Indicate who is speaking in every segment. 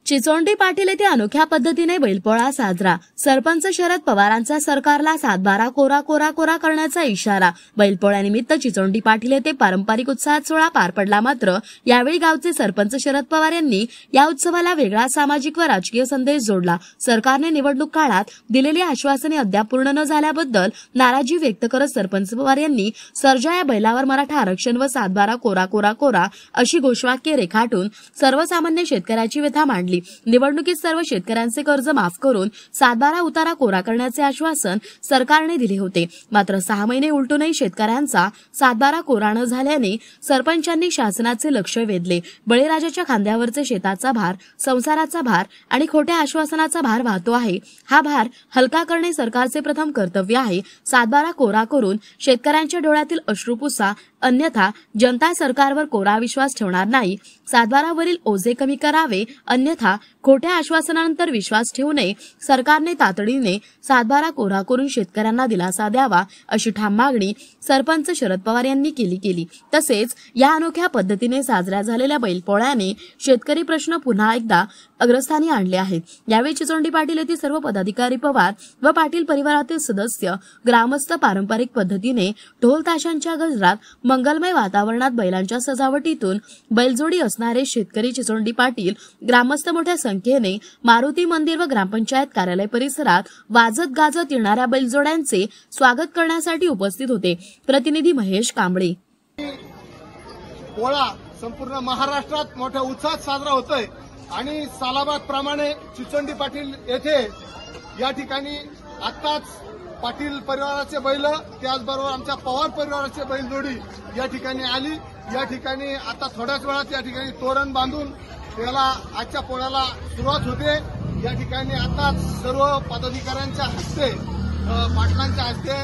Speaker 1: चिचोंडी पाटील येथे अनोख्या पद्धतीने बैलपोळा साजरा। सरपंच शरद पवारांचा सरकारला 7/12 कोरा कोरा कोरा करण्याचा इशारा। बैलपोळ्यानिमित्त चिचोंडी पाटील येथे पारंपरिक उत्साहात सोहळा पार पडला। मात्र यावेळी गावचे सरपंच शरद पवार यांनी या उत्सवाला वेगळा सामाजिक व राजकीय संदेश जोडला। सरकारने निवडणूक काळात दिलेली आश्वासने अद्याप पूर्ण न झाल्याबद्दल नाराजी व्यक्त करत सरपंच पवार यांनी सर्जा या बैलावर मराठा आरक्षण व 7/12 कोरा कोरा कोरा अशी घोषवाक्य रेखाटून सर्वसामान्य शेतकऱ्याची व्यथा मांडली। निवडणुकीत सर्व शेतकऱ्यांचे कर्ज माफ करून 7/12 उतारा कोरा करण्याचे आश्वासन सरकारने दिले होते। मात्र 6 महिने उलटूनही शेतकऱ्यांचा 7/12 कोरा न झाल्याने सरपंचांनी शासनाचे लक्ष वेधले। बळीराजाच्या खांद्यावरचे शेताचा भार, संसाराचा भार आणि खोट्या आश्वासनाचा भार वाहतो आहे। हा भार हलका करणे सरकारचे प्रथम कर्तव्य आहे। 7/12 कोरा करून शेतकऱ्यांच्या डोळ्यातील अश्रू पुसा, अन्यथा जनता सरकारवर कोरा विश्वास ठेवणार नाही। 7/12 वरील ओझे कमी करावे, अन्यथा खोट्या आश्वासनानंतर विश्वास ठेवू नये। सरकारने तातडीने 7/12 कोरा करून शेतकऱ्यांना दिलासा द्यावा अशी ठाम मागणी सरपंच शरद पवार यांनी केली। तसेच या अनोख्या पद्धतीने साजऱ्या झालेल्या बैलपोळ्याने शेतकरी प्रश्न पुन्हा एकदा अग्रस्थानी आणले आहेत। यावेळी चिचोंडी पाटील येथील सर्व पदाधिकारी, पवार व पाटील परिवारातील सदस्य, ग्रामस्थ पारंपरिक पद्धतीने ढोल ताशांच्या गजरात मंगलमय वातावरणात बैलांच्या सजावटीतून बैलजोडी असणारे शेतकरी चिचोंडी पाटील, ग्रामस्थ मोठ्या संख्येने मारुती मंदिर व ग्रामपंचायत कार्यालय परिसरात वाजत गाजत येणाऱ्या बैलजोड्यांचे स्वागत करण्यासाठी उपस्थित होते। प्रतिनिधी महेश कांबळे।
Speaker 2: पोळा संपूर्ण महाराष्ट्रात मोठ्या उत्साहात साजरा होतोय आणि सालाबाद प्रमाणे चिचोंडी पाटील येथे या ठिकाणी आताच पाटील परिवाराचे बैल, त्याचबरोबर आमच्या पवार परिवाराचे बैलजोडी या ठिकाणी आली। या ठिकाणी आता थोड्याच वेळात या ठिकाणी तोरण बांधून त्याला आजच्या पोळ्याला सुरुवात होते। या ठिकाणी आताच सर्व पदाधिकाऱ्यांच्या हस्ते, पाटलांच्या हस्ते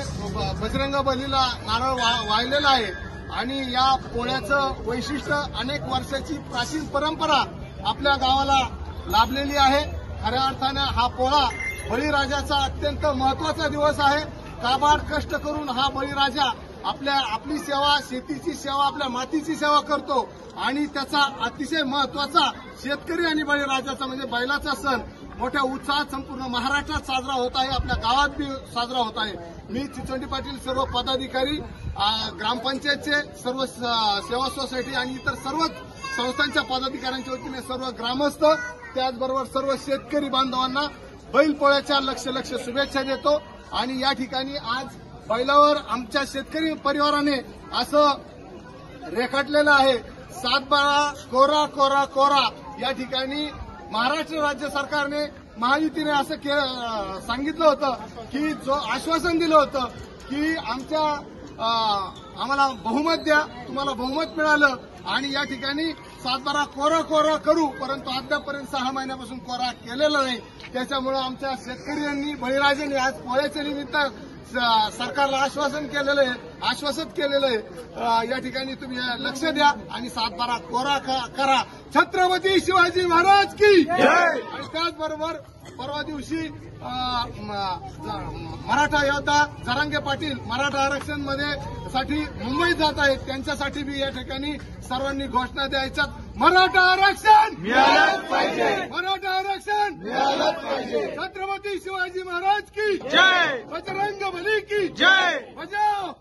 Speaker 2: बजरंग बलीला नारळ वाहिलेला आहे आणि या पोळ्याचं वैशिष्ट्य अनेक वर्षाची प्राचीन परंपरा आपल्या गावाला लाभलेली आहे। खऱ्या अर्थाने हा पोळा बळीराजाचा अत्यंत महत्वाचा दिवस आहे। काबाड कष्ट करून हा बळीराजा आपली सेवा, शेतीची सेवा, आपल्या मातीची सेवा करतो आणि त्याचा अतिशय महत्वाचा शेतकरी आणि बळीराजाचा म्हणजे बैलाचा सण मोठ्या उत्साहात संपूर्ण महाराष्ट्रात साजरा होत आहे, आपल्या गावात बी साजरा होत आहे। मी चिचोंडी पाटील सर्व पदाधिकारी, ग्रामपंचायतचे सर्व सेवा सोसायटी आणि इतर सर्व संस्थांच्या पदाधिकाऱ्यांच्या वतीने सर्व ग्रामस्थ, त्याचबरोबर सर्व शेतकरी बांधवांना बैलपोळ्याच्या लक्ष शुभेच्छा देतो। आणि या ठिकाणी आज बैलावर आमच्या शेतकरी परिवाराने असं रेखाटलेलं आहे 7/12 कोरा कोरा कोरा। या ठिकाणी महाराष्ट्र राज्य सरकारने, महायुतीने असं सांगितलं होतं की जो आश्वासन दिलं होतं की आम्हाला बहुमत द्या, तुम्हाला बहुमत मिळालं आणि या ठिकाणी 7/12 कोरा कोरा करू, परंतु अद्यापर्यंत 6 महिन्यापासून कोरा केलेला नाही। त्याच्यामुळे आमच्या शेतकऱ्यांनी, बळीराजांनी आज पोळ्याच्या निमित्त सरकारला आश्वासित केलेलं आहे। या ठिकाणी तुम्ही लक्ष द्या आणि 7/12 कोरा करा। छत्रपती शिवाजी महाराज की जय। आणि त्याचबरोबर परवा दिवशी मराठा योद्धा जरांगे पाटील मराठा आरक्षण साठी मुंबईत जात आहेत, त्यांच्यासाठी बी या ठिकाणी सर्वांनी घोषणा द्यायच्या, मराठा आरक्षण मिळालंच पाहिजे, मराठा आरक्षण मिळालंच पाहिजे। छत्रपती शिवाजी महाराज की जय, बजरंग बली की जय, बजाव।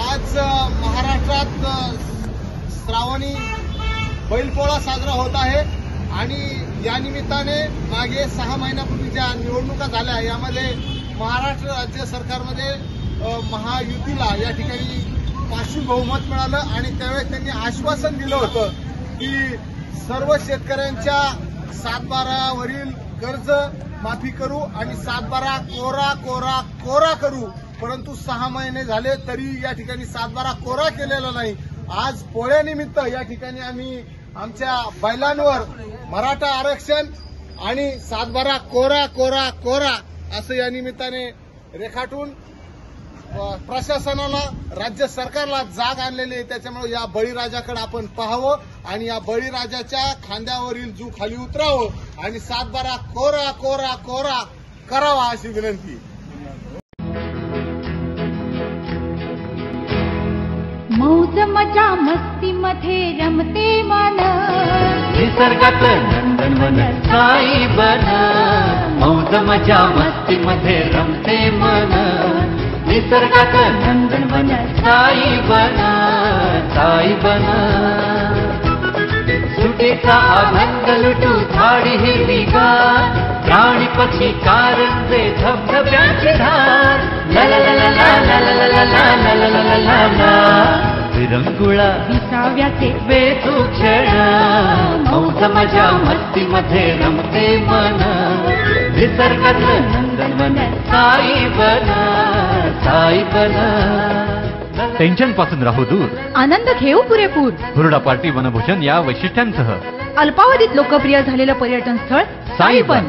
Speaker 2: आज महाराष्ट्रात श्रावणी बैलपोळा साजरा होत आहे आणि या निमित्ताने मागे 6 महिन्यापूर्वी ज्या निवडणुका झाल्या यामध्ये महाराष्ट्र राज्य सरकारमध्ये महायुतीला या ठिकाणी 500 बहुमत मिळालं आणि त्यावेळेस त्यांनी आश्वासन दिलं होतं की सर्व शेतकऱ्यांच्या 7/12 वरील कर्ज माफी करू आणि 7/12 कोरा कोरा कोरा करू। परंतु 6 महिने झाले तरी या ठिकाणी 7/12 कोरा केलेला नाही। आज पोळ्यानिमित्त या ठिकाणी आम्ही आमच्या बैलांवर मराठा आरक्षण आणि 7/12 कोरा कोरा कोरा असं या निमित्ताने रेखाटून प्रशासनाला, राज्य सरकारला जाग आणलेली आहे. त्याच्यामुळे या बळीराजाकडे आपण पाहावं आणि या बळीराजाच्या खांद्यावरील जू खाली उतरावं आणि 7/12 कोरा कोरा कोरा करावा अशी विनंती.
Speaker 3: मौज मजा मस्ती मध्ये रमते मन,
Speaker 4: निसर्गात नंदनवन साई बन. मौज मजा मस्ती मध्ये रमते मन, निसर्गात नंदनवन साई बन, साई बन. सुटीचा आनंद लुटू झाडी हिरवीगार, प्राणी पक्षी कारंजे धबधब्याची धार. ला ला ला ला ला ला ला ला ला ला ला ला ला ला. विरंगुळा
Speaker 3: विसाव्याचे
Speaker 4: वेचू क्षण, मौज मजा मस्ती मध्ये रमते मन, निसर्गात नंदनवन साई बन, साई बन.
Speaker 5: टेन्शन पासून राहू दूर,
Speaker 3: आनंद घेऊ पुरेपूर.
Speaker 5: हुरडा पार्टी वनभूषण या वैशिष्ट्यांसह
Speaker 3: अल्पावधीत लोकप्रिय झालेलं पर्यटन स्थळ साईबन.